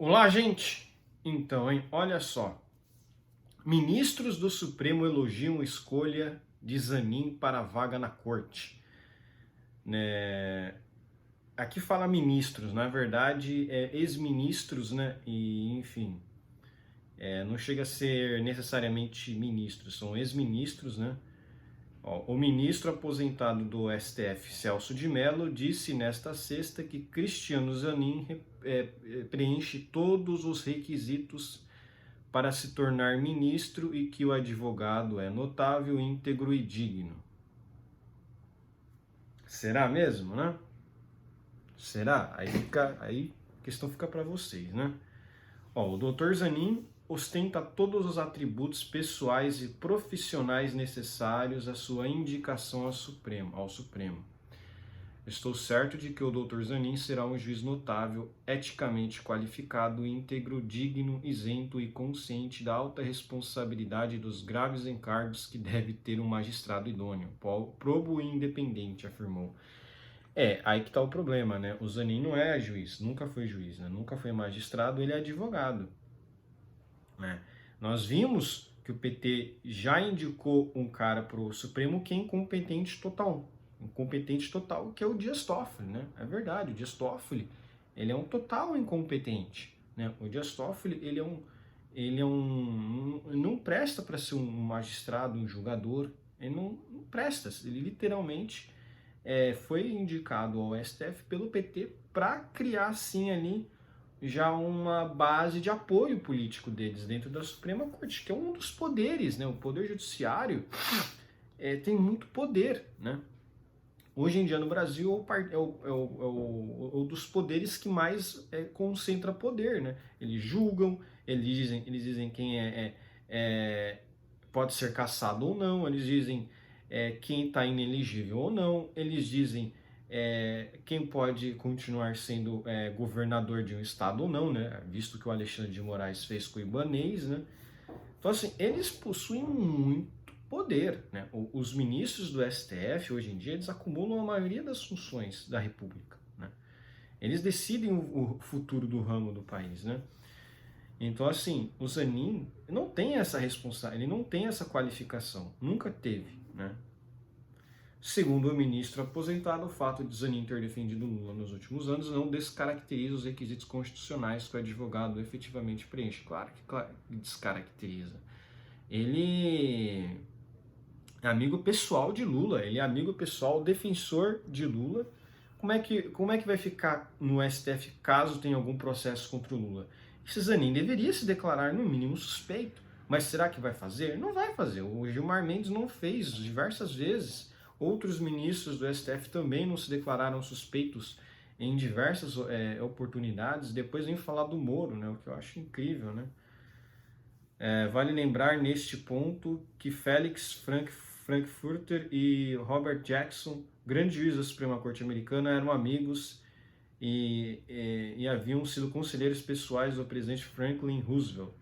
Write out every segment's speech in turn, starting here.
Olá, gente! Então, hein? Olha só. Ministros do Supremo elogiam escolha de Zanin para a vaga na corte. Né? Aqui fala ministros, na verdade é ex-ministros, né? E, enfim, não chega a ser necessariamente ministros, são ex-ministros, né? Ó, o ministro aposentado do STF, Celso de Mello, disse nesta sexta que Cristiano Zanin preenche todos os requisitos para se tornar ministro e que o advogado é notável, íntegro e digno. Será mesmo, né? Será? Aí a questão fica para vocês, né? Ó, o Dr. Zanin ostenta todos os atributos pessoais e profissionais necessários à sua indicação ao Supremo. Estou certo de que o Dr. Zanin será um juiz notável, eticamente qualificado, íntegro, digno, isento e consciente da alta responsabilidade dos graves encargos que deve ter um magistrado idôneo, probo e independente, afirmou. Aí que está o problema, né? O Zanin não é juiz, nunca foi juiz, né? Nunca foi magistrado, ele é advogado, né? Nós vimos que o PT já indicou um cara para o Supremo que é incompetente total, que é o Dias Toffoli, né? É verdade, o Dias Toffoli, ele é um total incompetente, né? O Dias Toffoli, não presta para ser um magistrado, um julgador, ele não presta, ele literalmente foi indicado ao STF pelo PT para criar, assim, ali, já uma base de apoio político deles dentro da Suprema Corte, que é um dos poderes, né? O Poder Judiciário tem muito poder, né? Hoje em dia no Brasil é o dos poderes que mais concentra poder, né? Eles julgam, eles dizem quem pode ser cassado ou não, eles dizem quem está inelegível ou não, eles dizem quem pode continuar sendo governador de um estado ou não, né? Visto que o Alexandre de Moraes fez com o Ibanez, né? Então, assim, eles possuem muito poder, né? Os ministros do STF, hoje em dia, eles acumulam a maioria das funções da República, né? Eles decidem o futuro do ramo do país, né? Então, assim, o Zanin não tem essa responsabilidade, ele não tem essa qualificação, nunca teve, né? Segundo o ministro aposentado, o fato de Zanin ter defendido Lula nos últimos anos não descaracteriza os requisitos constitucionais que o advogado efetivamente preenche. Claro que descaracteriza. Ele é amigo pessoal de Lula, ele é amigo pessoal, defensor de Lula. Como é que vai ficar no STF caso tenha algum processo contra o Lula? Esse Zanin deveria se declarar no mínimo suspeito, mas será que vai fazer? Não vai fazer. O Gilmar Mendes não fez diversas vezes. Outros ministros do STF também não se declararam suspeitos em diversas oportunidades. Depois vem falar do Moro, né? O que eu acho incrível, né? Vale lembrar neste ponto que Felix Frankfurter e Robert Jackson, grande juiz da Suprema Corte Americana, eram amigos e haviam sido conselheiros pessoais do presidente Franklin Roosevelt,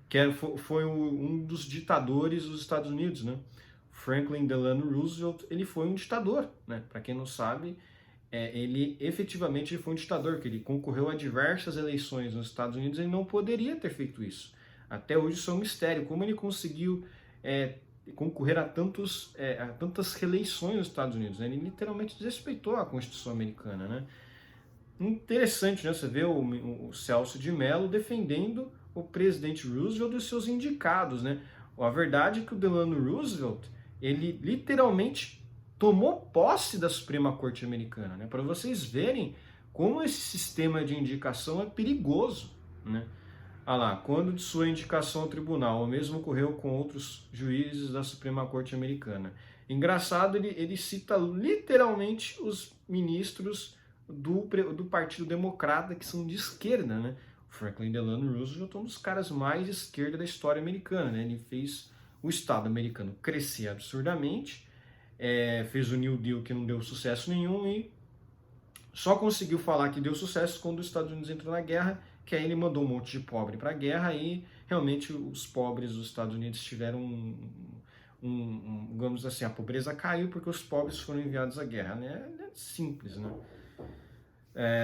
que foi um dos ditadores dos Estados Unidos, né? Franklin Delano Roosevelt, ele foi um ditador, né? Para quem não sabe, ele efetivamente foi um ditador, que ele concorreu a diversas eleições nos Estados Unidos e ele não poderia ter feito isso. Até hoje isso é um mistério, como ele conseguiu concorrer a tantas reeleições nos Estados Unidos, né? Ele literalmente desrespeitou a Constituição americana, né? Interessante, né? Você vê o Celso de Mello defendendo o presidente Roosevelt e os seus indicados, né? A verdade é que o Delano Roosevelt, ele literalmente tomou posse da Suprema Corte Americana, né? Para vocês verem como esse sistema de indicação é perigoso, né? Ah lá, quando de sua indicação ao tribunal, o mesmo ocorreu com outros juízes da Suprema Corte Americana. Engraçado, ele cita literalmente os ministros do Partido Democrata, que são de esquerda, né? O Franklin Delano Roosevelt é um dos caras mais de esquerda da história americana, né? Ele fez o Estado americano crescer absurdamente, fez o New Deal que não deu sucesso nenhum e só conseguiu falar que deu sucesso quando os Estados Unidos entrou na guerra, que aí ele mandou um monte de pobre para a guerra e realmente os pobres dos Estados Unidos tiveram digamos assim, a pobreza caiu porque os pobres foram enviados à guerra, né? É simples, né?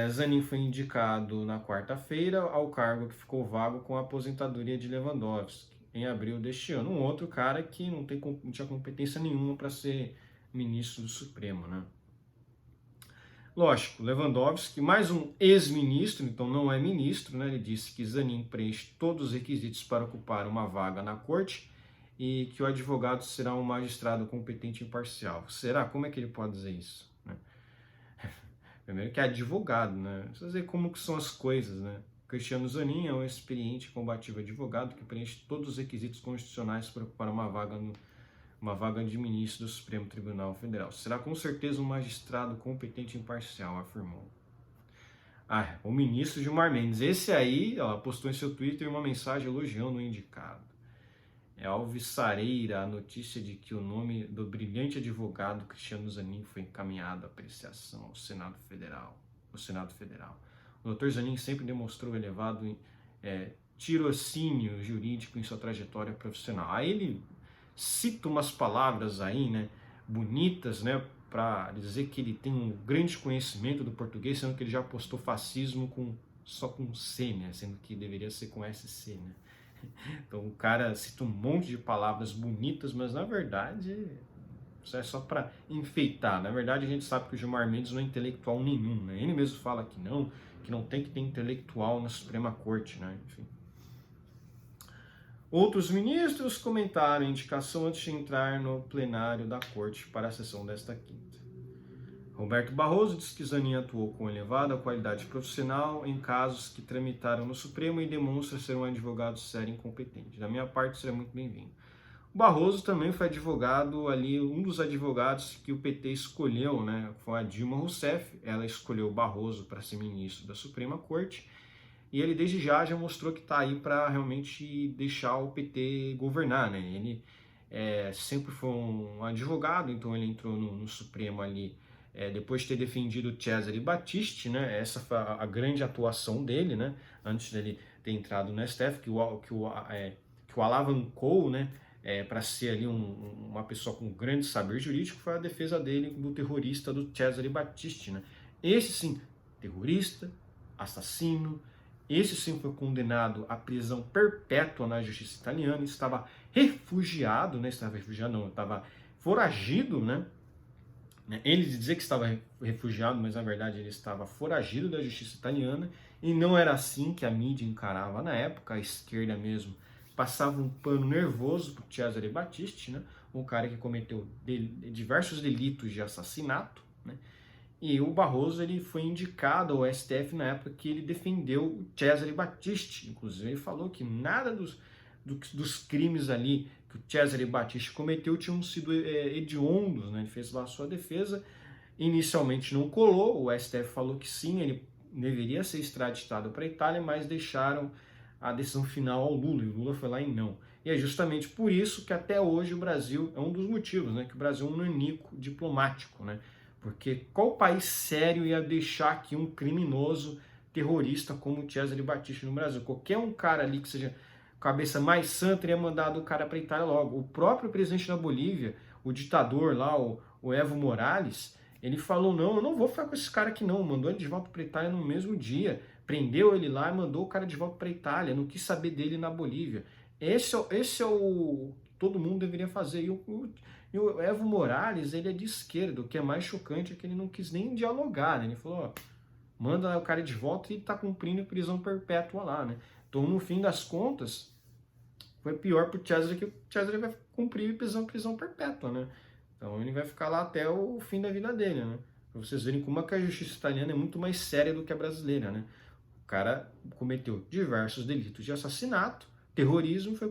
Zanin foi indicado na quarta-feira ao cargo que ficou vago com a aposentadoria de Lewandowski, em abril deste ano. Um outro cara que não tinha competência nenhuma para ser ministro do Supremo, né? Lógico, Lewandowski, mais um ex-ministro, então não é ministro, né? Ele disse que Zanin preenche todos os requisitos para ocupar uma vaga na corte e que o advogado será um magistrado competente e imparcial. Será? Como é que ele pode dizer isso? Né? Primeiro que é advogado, né? Precisa dizer como que são as coisas, né? Cristiano Zanin é um experiente e combativo advogado que preenche todos os requisitos constitucionais para ocupar uma vaga de ministro do Supremo Tribunal Federal. Será com certeza um magistrado competente e imparcial, afirmou. O ministro Gilmar Mendes. Esse aí, ela postou em seu Twitter uma mensagem elogiando o indicado. Alvissareira a notícia de que o nome do brilhante advogado Cristiano Zanin foi encaminhado à apreciação ao Senado Federal. O Dr. Zanin sempre demonstrou elevado tirocínio jurídico em sua trajetória profissional. Aí ele cita umas palavras aí, né, bonitas, né, para dizer que ele tem um grande conhecimento do português, sendo que ele já postou fascismo só com C, né, sendo que deveria ser com SC, né. Então o cara cita um monte de palavras bonitas, mas na verdade isso é só para enfeitar. Na verdade a gente sabe que o Gilmar Mendes não é intelectual nenhum, né? Ele mesmo fala que não tem que ter intelectual na Suprema Corte, né? Enfim. Outros ministros comentaram a indicação antes de entrar no plenário da Corte para a sessão desta quinta. Roberto Barroso disse que Zanin atuou com elevada qualidade profissional em casos que tramitaram no Supremo e demonstra ser um advogado sério e incompetente. Da minha parte, seria muito bem-vindo. O Barroso também foi advogado ali, um dos advogados que o PT escolheu, né? Foi a Dilma Rousseff. Ela escolheu o Barroso para ser ministro da Suprema Corte. E ele desde já mostrou que está aí para realmente deixar o PT governar, né? Ele sempre foi um advogado, então ele entrou no Supremo ali depois de ter defendido Cesare Battisti, né? Essa foi a grande atuação dele, né? Antes dele ter entrado no STF, que o alavancou, né? Para ser ali uma pessoa com grande saber jurídico, foi a defesa dele do terrorista do Cesare Battisti, né? Esse sim, terrorista, assassino. Esse sim foi condenado à prisão perpétua na justiça italiana, estava refugiado, né? Estava foragido, né? Ele dizia que estava refugiado, mas na verdade ele estava foragido da justiça italiana, e não era assim que a mídia encarava na época, a esquerda mesmo passava um pano nervoso para Cesare Battisti, né? Um cara que cometeu diversos delitos de assassinato, né? E o Barroso ele foi indicado ao STF na época que ele defendeu o Cesare Battisti. Inclusive, ele falou que nada dos crimes ali que o Cesare Battisti cometeu tinham sido hediondos, né? Ele fez lá a sua defesa. Inicialmente não colou, o STF falou que sim, ele deveria ser extraditado para a Itália, mas deixaram a decisão final ao Lula, e o Lula foi lá em não. E é justamente por isso que até hoje o Brasil, é um dos motivos, né? Que o Brasil é um nanico diplomático, né? Porque qual país sério ia deixar aqui um criminoso terrorista como o Cesare Battisti no Brasil? Qualquer um cara ali que seja cabeça mais santa ia mandar o cara para a Itália logo. O próprio presidente da Bolívia, o ditador lá, o Evo Morales, ele falou, não, eu não vou ficar com esse cara aqui não. Mandou ele de volta para a Itália no mesmo dia. Prendeu ele lá e mandou o cara de volta para a Itália. Não quis saber dele na Bolívia. Esse é o todo mundo deveria fazer. E o Evo Morales, ele é de esquerda. O que é mais chocante é que ele não quis nem dialogar, né? Ele falou, ó, manda o cara de volta e tá cumprindo prisão perpétua lá, né? Então, no fim das contas, foi pior pro Cesare, que o Cesare vai cumprir prisão perpétua, né? Então ele vai ficar lá até o fim da vida dele, né? Pra vocês verem como é que a justiça italiana é muito mais séria do que a brasileira, né? O cara cometeu diversos delitos de assassinato, terrorismo, foi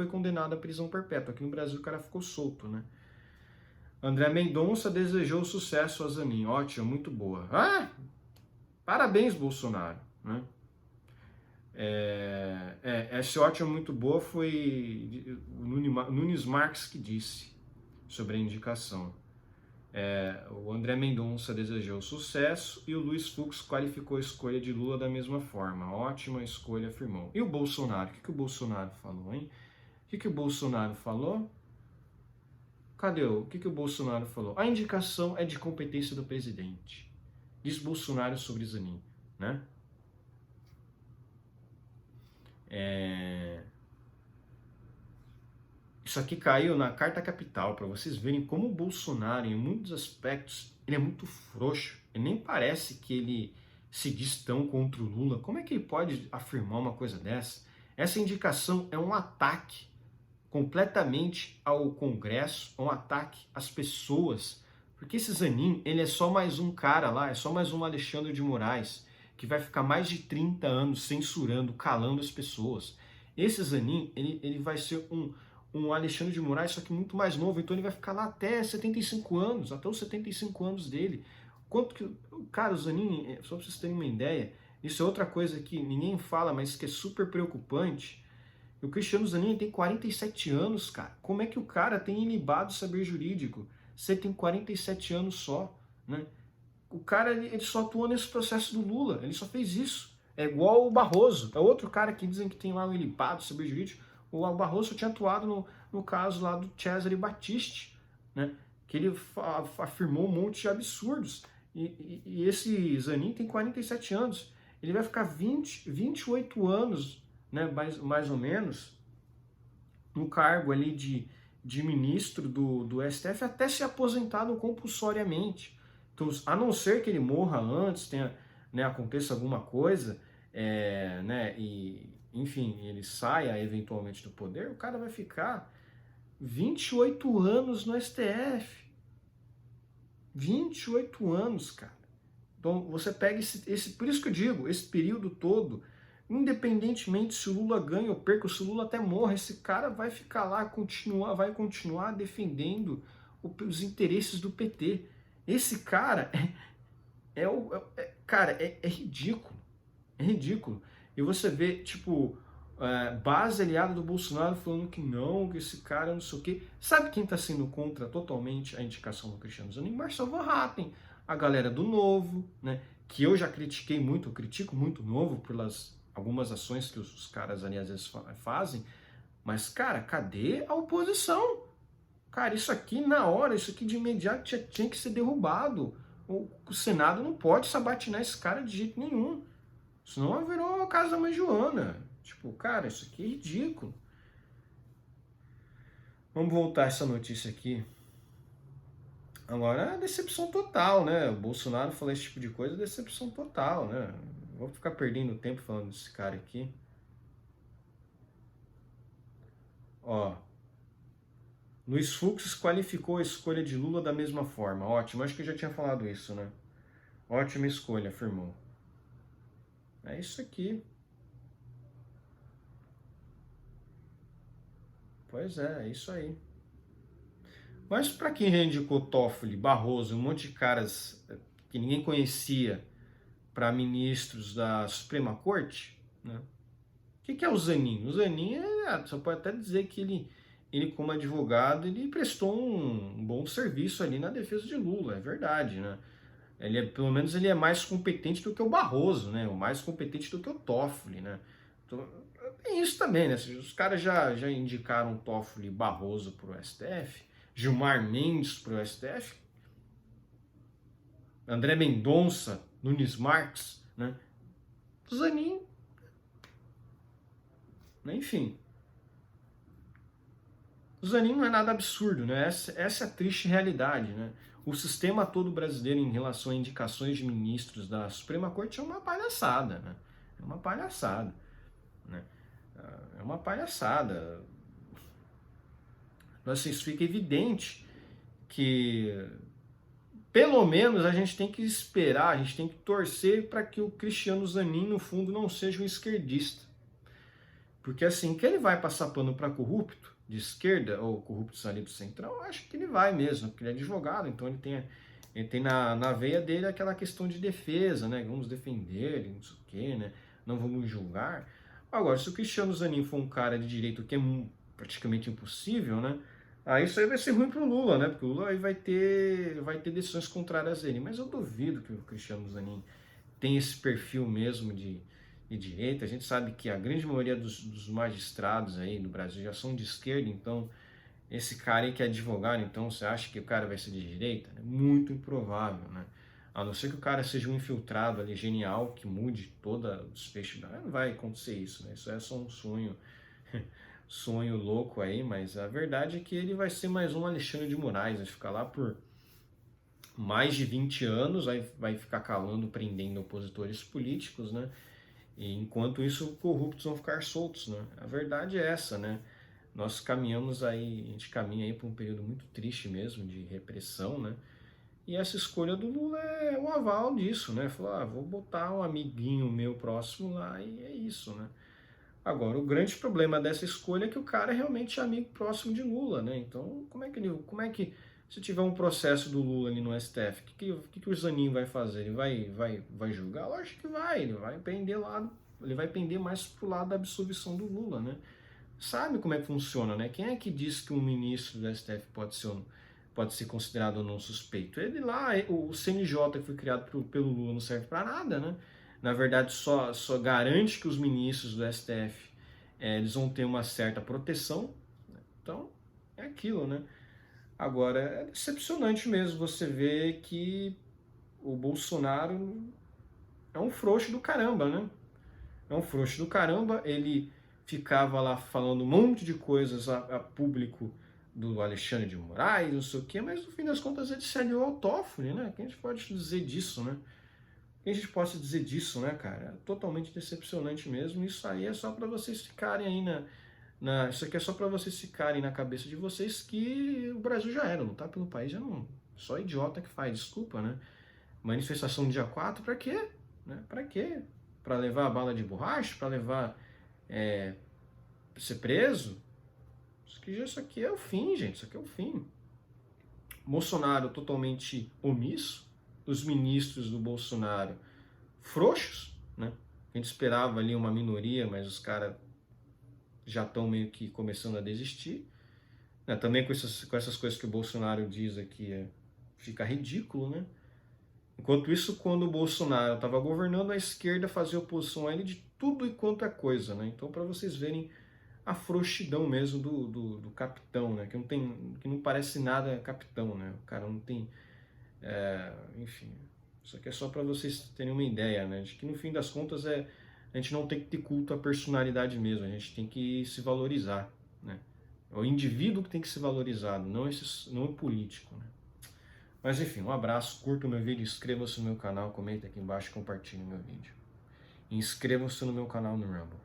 condenado à prisão perpétua. Aqui no Brasil o cara ficou solto, né? André Mendonça desejou sucesso a Zanin. Ótimo, muito boa. Parabéns, Bolsonaro, né? Essa ótima, muito boa foi o Nunes Marques que disse sobre a indicação. O André Mendonça desejou sucesso e o Luiz Fux qualificou a escolha de Lula da mesma forma. Ótima escolha, afirmou. E o Bolsonaro? O que o Bolsonaro falou, hein? O que o Bolsonaro falou? Cadê o que o Bolsonaro falou? A indicação é de competência do presidente. diz Bolsonaro sobre Zanin, né? Isso aqui caiu na Carta Capital, para vocês verem como o Bolsonaro, em muitos aspectos, ele é muito frouxo. Ele nem parece que ele se diz tão contra o Lula. Como é que ele pode afirmar uma coisa dessa? Essa indicação é um ataque completamente ao Congresso, um ataque às pessoas. Porque esse Zanin, ele é só mais um cara lá, é só mais um Alexandre de Moraes, que vai ficar mais de 30 anos censurando, calando as pessoas. Esse Zanin, ele vai ser um Alexandre de Moraes, só que muito mais novo, então ele vai ficar lá até 75 anos, até os 75 anos dele. Quanto que, cara, o Zanin, só para vocês terem uma ideia, isso é outra coisa que ninguém fala, mas que é super preocupante. O Cristiano Zanin tem 47 anos, cara. Como é que o cara tem ilibado saber jurídico? Você tem 47 anos só, né? O cara, ele só atuou nesse processo do Lula, ele só fez isso. É igual o Barroso, é outro cara que dizem que tem lá um ilibado saber jurídico. O Barroso tinha atuado no caso lá do Cesare Battisti, né? Que ele afirmou um monte de absurdos. E esse Zanin tem 47 anos. Ele vai ficar 28 anos, né, mais ou menos, no cargo ali de ministro do STF até se aposentado compulsoriamente. Então, a não ser que ele morra antes, tenha, né, aconteça alguma coisa, né, e, enfim, ele saia eventualmente do poder, o cara vai ficar 28 anos no STF. 28 anos, cara. Então, você pega por isso que eu digo, esse período todo, independentemente se o Lula ganha ou perca, se o Lula até morra, esse cara vai ficar lá, vai continuar defendendo os interesses do PT. Esse cara é ridículo. É ridículo. E você vê, tipo, base aliada do Bolsonaro falando que não, que esse cara não sei o quê. Sabe quem está sendo contra totalmente a indicação do Cristiano Zanin? Marcelo Van Hatten, a galera do Novo, né? Que eu já critiquei muito, eu critico muito o Novo pelas algumas ações que os caras ali às vezes fazem. Mas, cara, cadê a oposição? Cara, isso aqui na hora, isso aqui de imediato tinha que ser derrubado. O Senado não pode sabatinar esse cara de jeito nenhum. Senão virou a casa da mãe Joana. Tipo, cara, isso aqui é ridículo. Vamos voltar a essa notícia aqui. Agora é decepção total, né? O Bolsonaro falar esse tipo de coisa é decepção total, né? Vou ficar perdendo tempo falando desse cara aqui. Ó. Luiz Fux qualificou a escolha de Lula da mesma forma. Ótimo, acho que eu já tinha falado isso, né? Ótima escolha, afirmou. É isso aqui. Pois é isso aí. Mas para quem reivindicou Toffoli, Barroso, um monte de caras que ninguém conhecia para ministros da Suprema Corte, né? O que é o Zanin? O Zanin só pode até dizer que ele como advogado, ele prestou um bom serviço ali na defesa de Lula, é verdade, né? Pelo menos ele é mais competente do que o Barroso, né? O mais competente do que o Toffoli, né? Então, tem isso também, né? Os caras já indicaram Toffoli e Barroso para o STF, Gilmar Mendes para o STF, André Mendonça, Nunes Marques, né? Zanin, né? Enfim. O Zanin não é nada absurdo, né? Essa é a triste realidade, né? O sistema todo brasileiro em relação a indicações de ministros da Suprema Corte é uma palhaçada, né? É uma palhaçada, né? É uma palhaçada. Assim, isso fica evidente que, pelo menos, a gente tem que esperar, a gente tem que torcer para que o Cristiano Zanin, no fundo, não seja um esquerdista. Porque assim, que ele vai passar pano para corrupto de esquerda ou corruptos ali do central, eu acho que ele vai mesmo, porque ele é advogado, então ele tem na veia dele aquela questão de defesa, né? Vamos defender, não sei o quê, né? Não vamos julgar. Agora, se o Cristiano Zanin for um cara de direito, que é praticamente impossível, né? Aí isso aí vai ser ruim pro Lula, né? Porque o Lula aí vai ter decisões contrárias a ele. Mas eu duvido que o Cristiano Zanin tenha esse perfil mesmo de direita. A gente sabe que a grande maioria dos magistrados aí no Brasil já são de esquerda, então esse cara aí que é advogado, então você acha que o cara vai ser de direita? É muito improvável, né? A não ser que o cara seja um infiltrado ali, genial, que mude toda o desfecho. Não vai acontecer isso, né? Isso é só um sonho, sonho louco aí, mas a verdade é que ele vai ser mais um Alexandre de Moraes, vai ficar lá por mais de 20 anos, vai ficar calando, prendendo opositores políticos, né? E enquanto isso, corruptos vão ficar soltos, né? A verdade é essa, né? Nós caminhamos aí, a gente caminha aí para um período muito triste mesmo, de repressão, né? E essa escolha do Lula é o aval disso, né? Falou, vou botar um amiguinho meu próximo lá e é isso, né? Agora, o grande problema dessa escolha é que o cara é realmente amigo próximo de Lula, né? Então, se tiver um processo do Lula ali no STF, o que o Zanin vai fazer? Ele vai julgar? Lógico que vai, ele vai pender mais pro lado da absolvição do Lula, né? Sabe como é que funciona, né? Quem é que diz que um ministro do STF pode ser considerado ou não suspeito? Ele lá, o CNJ que foi criado pelo Lula não serve para nada, né? Na verdade, só garante que os ministros do STF eles vão ter uma certa proteção. Né? Então, é aquilo, né? Agora, é decepcionante mesmo você ver que o Bolsonaro é um frouxo do caramba, né? É um frouxo do caramba, ele ficava lá falando um monte de coisas a público do Alexandre de Moraes, não sei o quê, mas no fim das contas ele se aliou ao Toffoli, né? O que a gente pode dizer disso, né? O que a gente pode dizer disso, né, cara? É totalmente decepcionante mesmo. Isso aí é só para vocês ficarem aí isso aqui é só para vocês ficarem na cabeça de vocês que o Brasil já era, lutar pelo país já não. Só idiota que faz, desculpa, né? Manifestação no dia 4, pra quê? Né? Pra quê? Pra levar a bala de borracha? Pra levar ser preso? Isso aqui é o fim, gente. Isso aqui é o fim. Bolsonaro totalmente omisso. Os ministros do Bolsonaro frouxos, né? A gente esperava ali uma minoria, mas os caras já estão meio que começando a desistir. Né? Também com essas coisas que o Bolsonaro diz aqui, fica ridículo, né? Enquanto isso, quando o Bolsonaro estava governando, a esquerda fazia oposição a ele de tudo e quanto é coisa, né? Então, para vocês verem a frouxidão mesmo do capitão, né? Que não parece nada capitão, né? O cara não tem... enfim, isso aqui é só para vocês terem uma ideia, né? De que no fim das contas a gente não tem que ter culto à personalidade mesmo, a gente tem que se valorizar, né? É o indivíduo que tem que ser valorizado, não o político, né? Mas enfim, um abraço, curta o meu vídeo, inscreva-se no meu canal, comenta aqui embaixo e compartilhe o meu vídeo. E inscrevam-se no meu canal no Rumble.